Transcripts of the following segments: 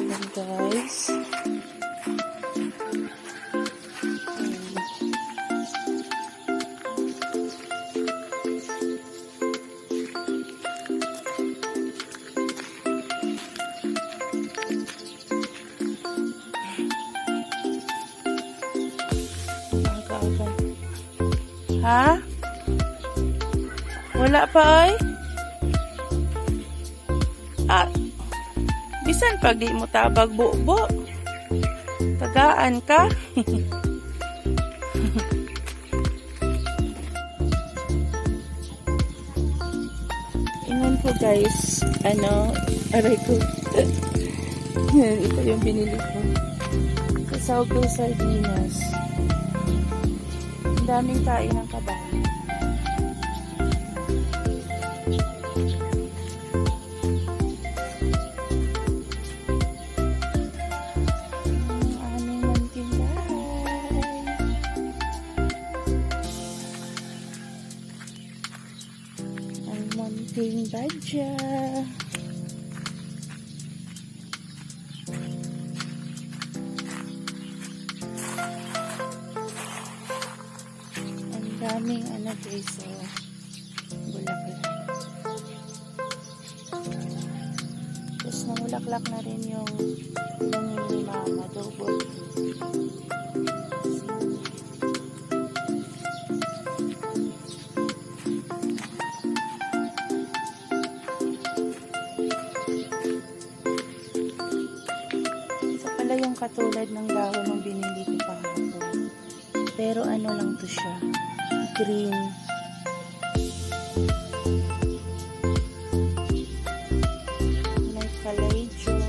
Ayan guys. Ha? Wala pa ay? Ah, bisan pag di mo tabag bubo. Tagaan ka. Ingon ko guys, aray ko. Ito yung binili ko. Kasawag ko sardinas. Ang daming kain ng kabahay. Munting badya. Ang daming guys, bulaklak. Tapos namulaklak na rin yung ni mama, double. Yung katulad ng dahon ng binili ko kahapon. Pero lang to siya. Green. May kalajon.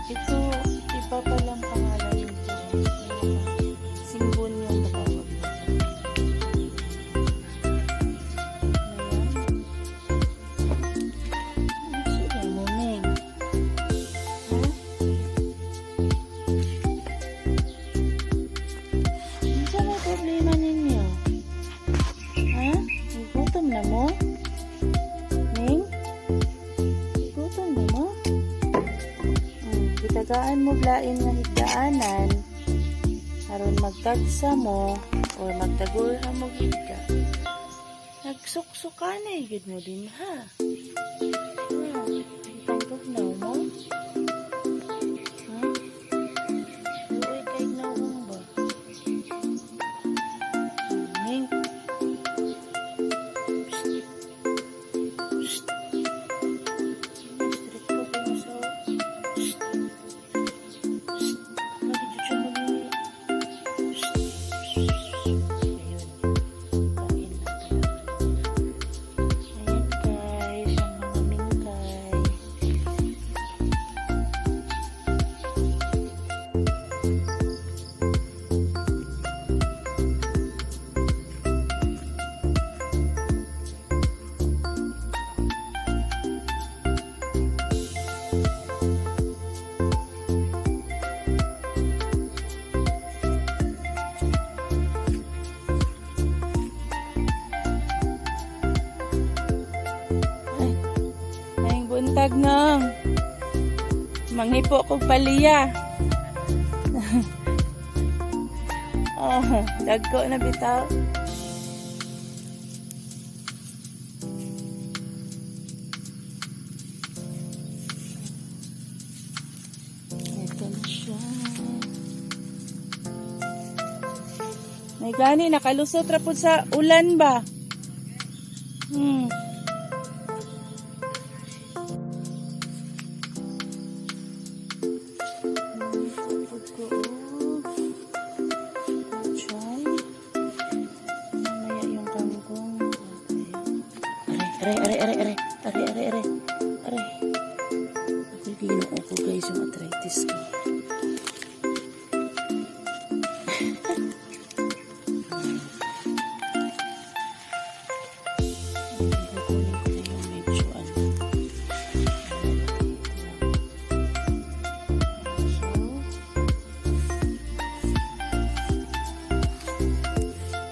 Ito, iba pa lang pangalan nito. Simbon yung tawag nito. Tagaan mo glain nga higdaanan aron magtagsa mo o magtagurha mo higda. Nagsuksukan na gid mo din ha. Itangkog na mo. Ha? Uy, kay na mo ba? Ning. Buntag nang manghipo ko paliya. Dagko na bitaw. Ito na siya. May gani nakalusot ra pud sa ulan ba? Are. Ako'y ginoo ko guys yung arthritis ko.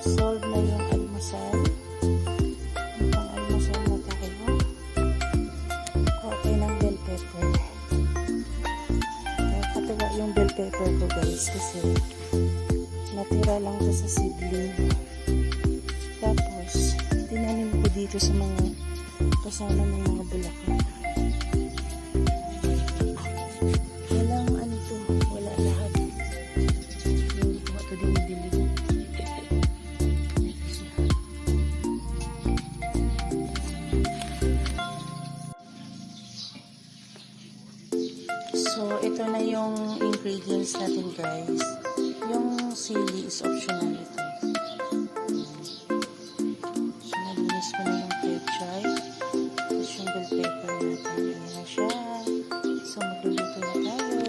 Solve na yung almusal. Ang almusal na tayo. guys kasi natira lang to sa seedling. Tapos tinanim ko dito sa mga kasama ng mga bulaklak. Walang ano to, wala lahat. Hindi ko ito dinidilig. So, ito na yung ingredients natin guys. Yung sili is optional ito. So, nalinis ko na yung pechay. Tapos yung bell pepper natin. Ayan na siya. So, magluluto na tayo.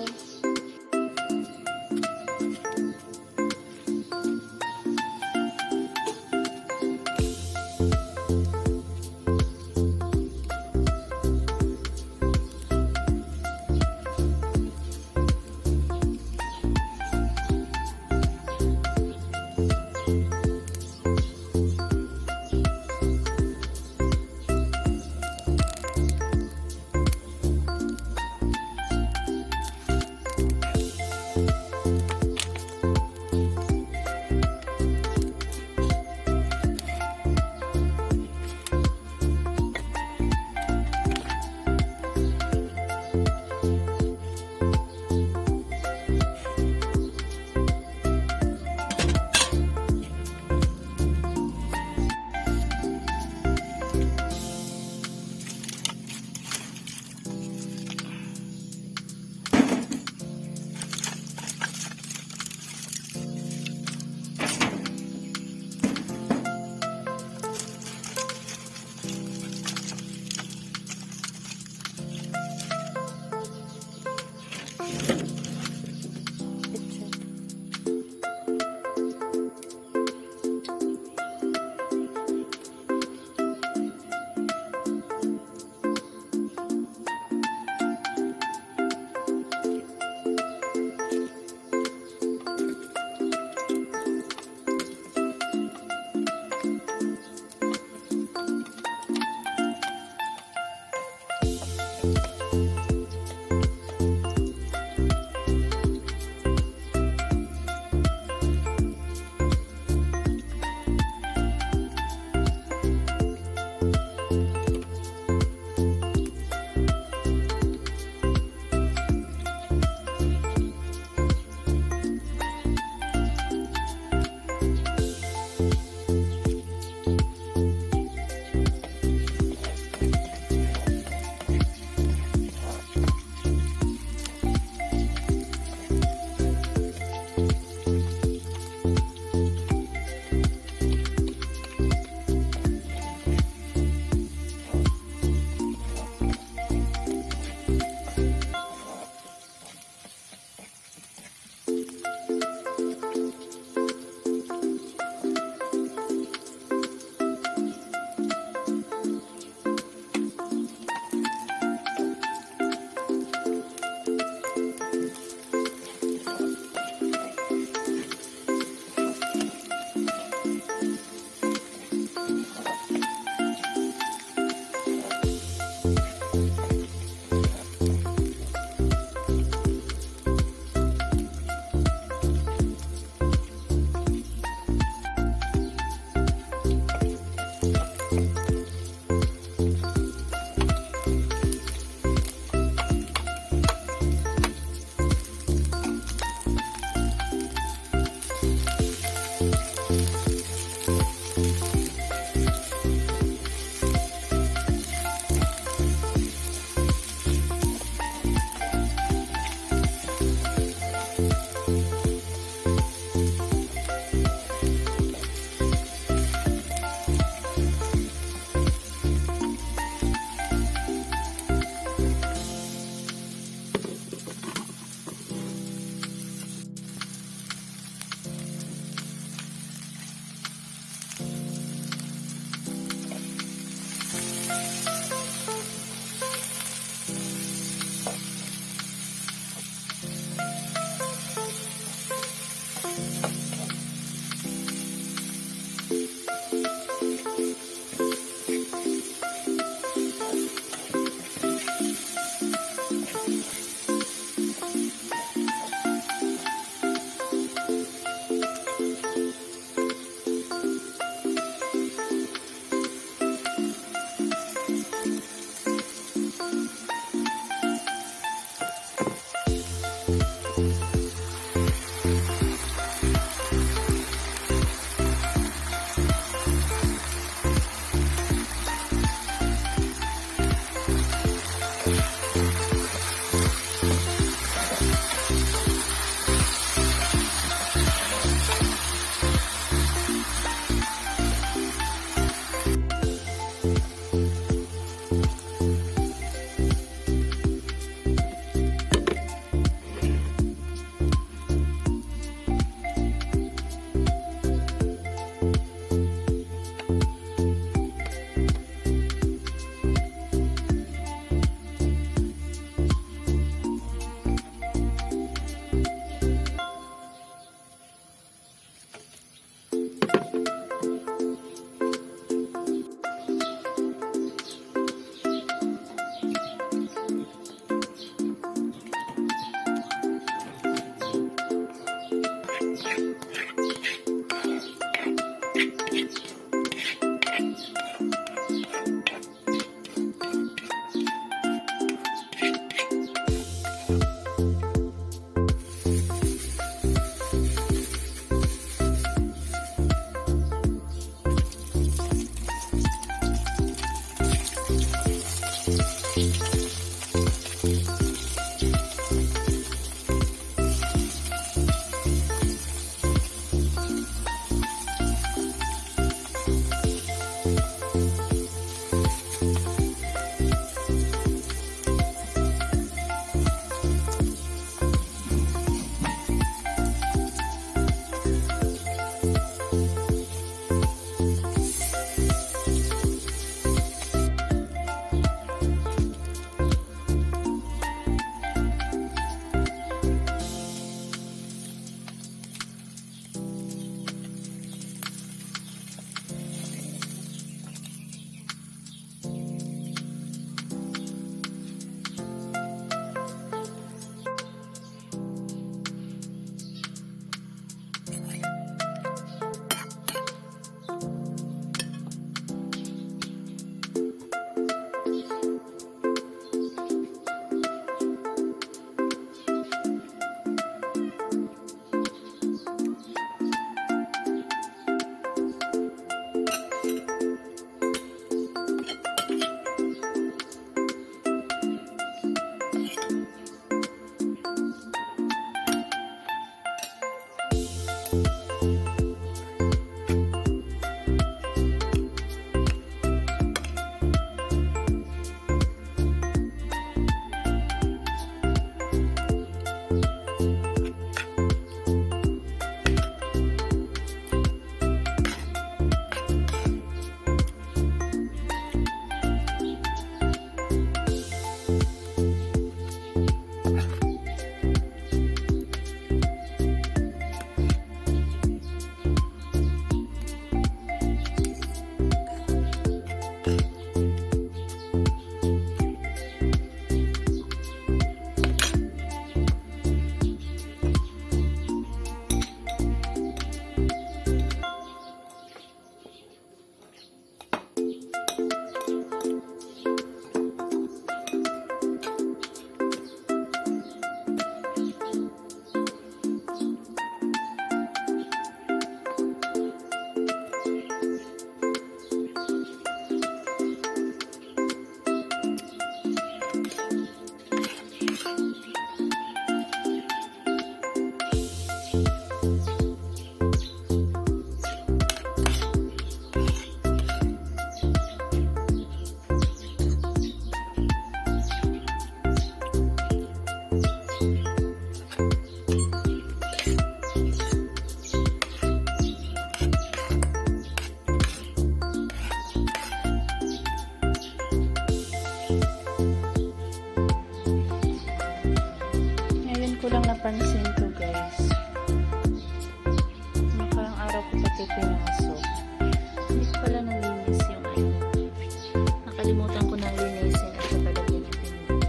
napansin ko guys, nakarang araw ko pati pinasok, hindi ko pala nalinis yung ano, nakalimutan ko nang linisin at saka lagyan ng pinili.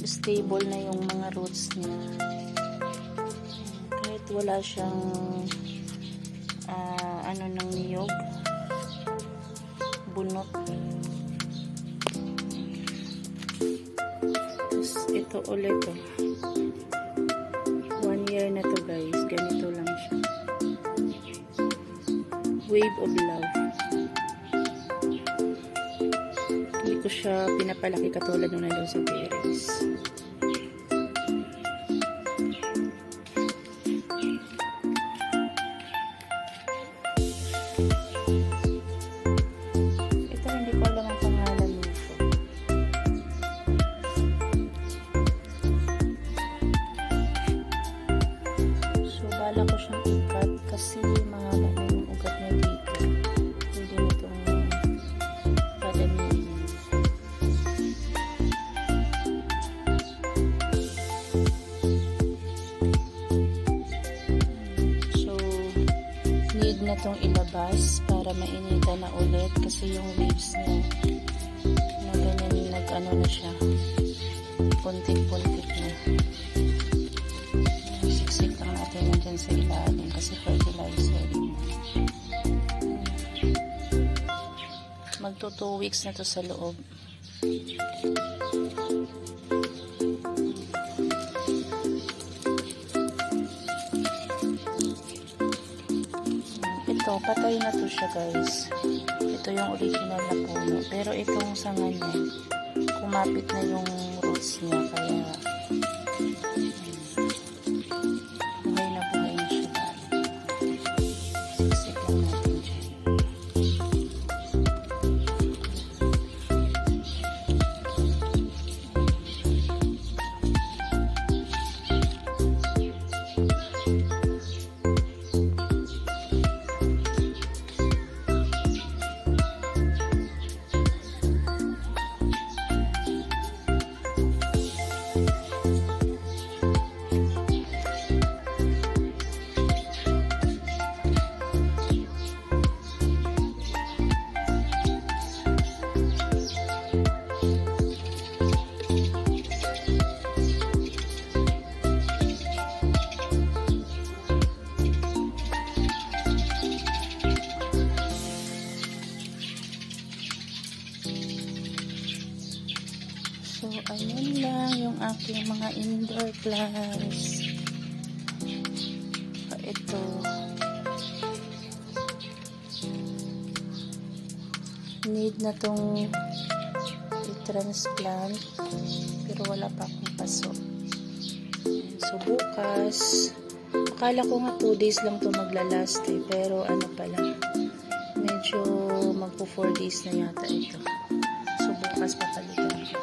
Stable na yung mga roots niya, kahit wala siyang ano ng niyog, bunot. Tapos ito ulit 1 year na to guys, ganito lang siya, wave of love. Hindi ko siya pinapalaki katulad nung nandun sa berries. Ito hindi ko alam ang pangalan nito. So bala ko siyang ikat kasi mahaba na yung ugat niya dito. Hindi na itong padamihin. Na itong ilabas para mainitan na ulit kasi yung leaves niya na ganyan nag-ano na siya, puntik-puntik na. Siksik lang natin nandyan sa ilalim kasi fertilizer niya. Magto 2 weeks na to sa loob. Napatay na to siya, guys. Ito yung original na puno. Pero itong sanga niya, kumapit na yung roots niya. Kaya, buhay na siya. Siksik lang natin dyan. So, ayun lang yung aking mga indoor plants. Ito. Need na tong i-transplant. Pero wala pa akong paso. So, bukas. Akala ko nga 2 days lang to maglalast eh. Pero ano pala. Medyo magpo 4 days na yata ito. So, bukas papalitan ko.